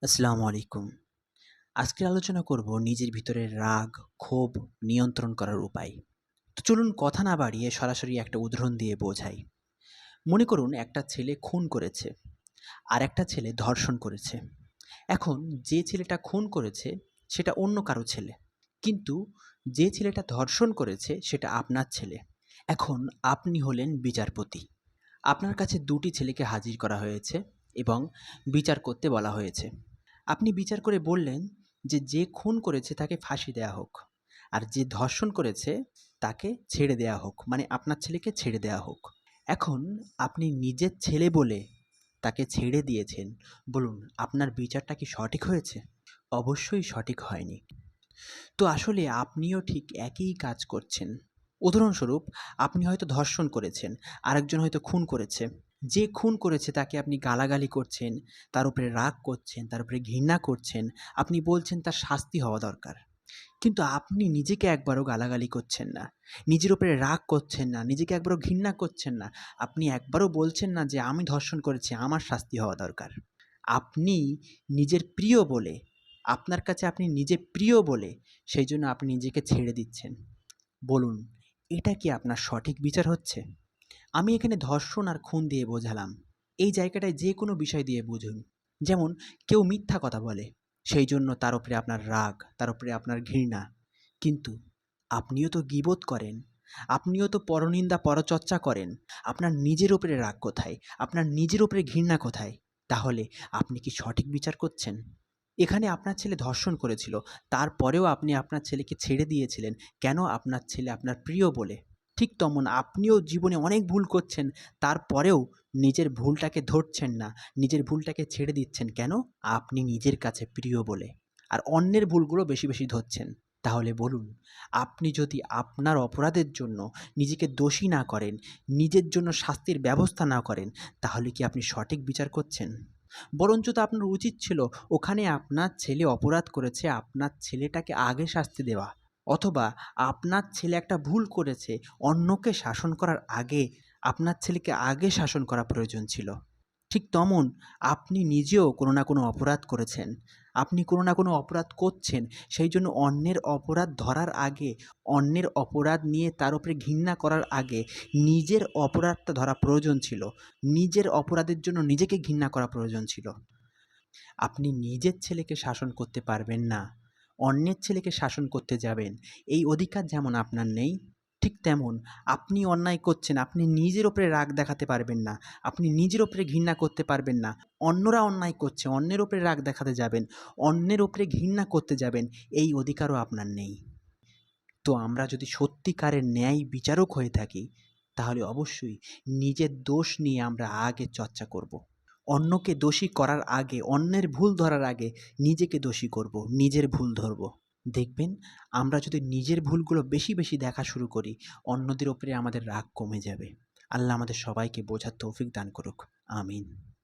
আসসালামু আলাইকুম। আজকে আলোচনা করব নিজের ভিতরের রাগ, ক্ষোভ নিয়ন্ত্রণ করার উপায়। তো চলুন কথা না বাড়িয়ে সরাসরি একটা উদাহরণ দিয়ে বোঝাই। মনে করুন একটা ছেলে খুন করেছে, আর একটা ছেলে ধর্ষণ করেছে। এখন যে ছেলেটা খুন করেছে সেটা অন্য কারো ছেলে। কিন্তু যে ছেলেটা ধর্ষণ করেছে সেটা আপনার ছেলে। এখন আপনি হলেন বিচারপতি। আপনার কাছে ২ টি ছেলেকে হাজির করা হয়েছে এবং বিচার করতে বলা হয়েছে। আপনি বিচার করে বললেন যে খুন করেছে তাকে ফাঁসি দেয়া হোক। আর যে ধর্ষণ করেছে তাকে ছেড়ে দেয়া হোক। মানে আপনার ছেলেকে ছেড়ে দেয়া হোক। এখন আপনি নিজের ছেলে বলে তাকে ছেড়ে দিয়েছেন। বলুন আপনার বিচারটা কি সঠিক হয়েছে? অবশ্যই সঠিক হয়নি। তো আসলে আপনিও ঠিক একই কাজ করছেন। উদাহরণস্বরূপ আপনি হয়তো ধর্ষণ করেছেন, আরেকজন হয়তো খুন করেছে। যে খুন করেছে তাকে আপনি গালাগালি করছেন, তার উপরে রাগ করছেন, তার উপরে ঘৃণা করছেন। আপনি বলছেন তার শাস্তি হওয়া দরকার। কিন্তু আপনি নিজেকে একবারও গালাগালি করছেন না। নিজের উপরে রাগ করছেন না, নিজেকে একবারও ঘৃণা করছেন না। আপনি একবারও বলছেন না যে আমি ধর্ষণ করেছি, আমার শাস্তি হওয়া দরকার। আপনি নিজের প্রিয় বলে, আপনার কাছে আপনি নিজে প্রিয় বলে সেইজন্য আপনি নিজেকে ছেড়ে দিচ্ছেন। বলুন, এটা কি আপনার সঠিক বিচার হচ্ছে? আমি এখানে ধর্ষণ আর খুন দিয়ে বোঝালাম। এই জায়গাটায় যে কোনো বিষয় দিয়ে বুঝুন। যেমন কেউ মিথ্যা কথা বলে, সেইজন্য তার উপরে আপনার রাগ, তার উপরে আপনার ঘৃণা। কিন্তু আপনিও তো গীবত করেন, আপনিও তো পরনিন্দা পরচর্চা করেন। আপনার নিজের উপরে রাগ কোথায়? আপনার নিজের উপরে ঘৃণা কোথায়? তাহলে আপনি কি সঠিক বিচার করছেন? এখানে আপনার ছেলে ধর্ষণ করেছিল, তারপরেও আপনি আপনার ছেলেকে ছেড়ে দিয়েছিলেন। কেন? আপনার ছেলে আপনার প্রিয় বলে। ঠিক তেমন আপনিও জীবনে অনেক ভুল করছেন, তারপরেও নিজের ভুলটাকে ধরছেন না, নিজের ভুলটাকে ছেড়ে দিচ্ছেন। কেন? আপনি নিজের কাছে প্রিয় বলে। আর অন্যের ভুলগুলো বেশি, বেশি ধরছেন। তাহলে বলুন, আপনি যদি আপনার অপরাধের জন্য নিজেকে দোষী না করেন, নিজের জন্য শাস্তির ব্যবস্থা না করেন, তাহলে কি আপনি সঠিক বিচার করছেন? বরঞ্চ তো আপনার উচিত ছিল ওখানে আপনার ছেলে অপরাধ করেছে, আপনার ছেলেটাকে আগে শাস্তি দেওয়া। অথবা আপনার ছেলে একটা ভুল করেছে, অন্যকে শাসন করার আগে আপনার ছেলেকে আগে শাসন করা প্রয়োজন ছিল। ঠিক তেমন আপনি নিজেও কোনো না কোনো অপরাধ করেছেন। আপনি কোনো না কোনো অপরাধ করছেন। সেই জন্য অন্যের অপরাধ ধরার আগে, অন্যের অপরাধ নিয়ে তার উপরে ঘৃণা করার আগে নিজের অপরাধটা ধরা প্রয়োজন ছিল। নিজের অপরাধের জন্য নিজেকে ঘৃণা করা প্রয়োজন ছিল। আপনি নিজের ছেলেকে শাসন করতে পারবেন না, অন্যের ছেলেকে শাসন করতে যাবেন। এই অধিকার যেমন আপনার নেই, ঠিক তেমন আপনি অন্যায় করছেন, আপনি নিজের ওপরে রাগ দেখাতে পারবেন না, আপনি নিজের ওপরে ঘৃণা করতে পারবেন না। অন্যরা অন্যায় করছে, অন্যের ওপরে রাগ দেখাতে যাবেন, অন্যের ওপরে ঘৃণা করতে যাবেন, এই অধিকারও আপনার নেই। তো আমরা যদি সত্যিকারের ন্যায় বিচারক হয়ে থাকি, তাহলে অবশ্যই নিজের দোষ নিয়ে আমরা আগে চর্চা করব। অন্যকে দোষী করার আগে, অন্যের ভুল ধরার আগে নিজেকে দোষী করব, নিজের ভুল ধরব। দেখবেন আমরা যদি নিজের ভুলগুলো বেশি, বেশি দেখা শুরু করি, অন্যদের উপরে আমাদের রাগ কমে যাবে। আল্লাহ আমাদের সবাইকে বোঝার তৌফিক দান করুক। আমিন।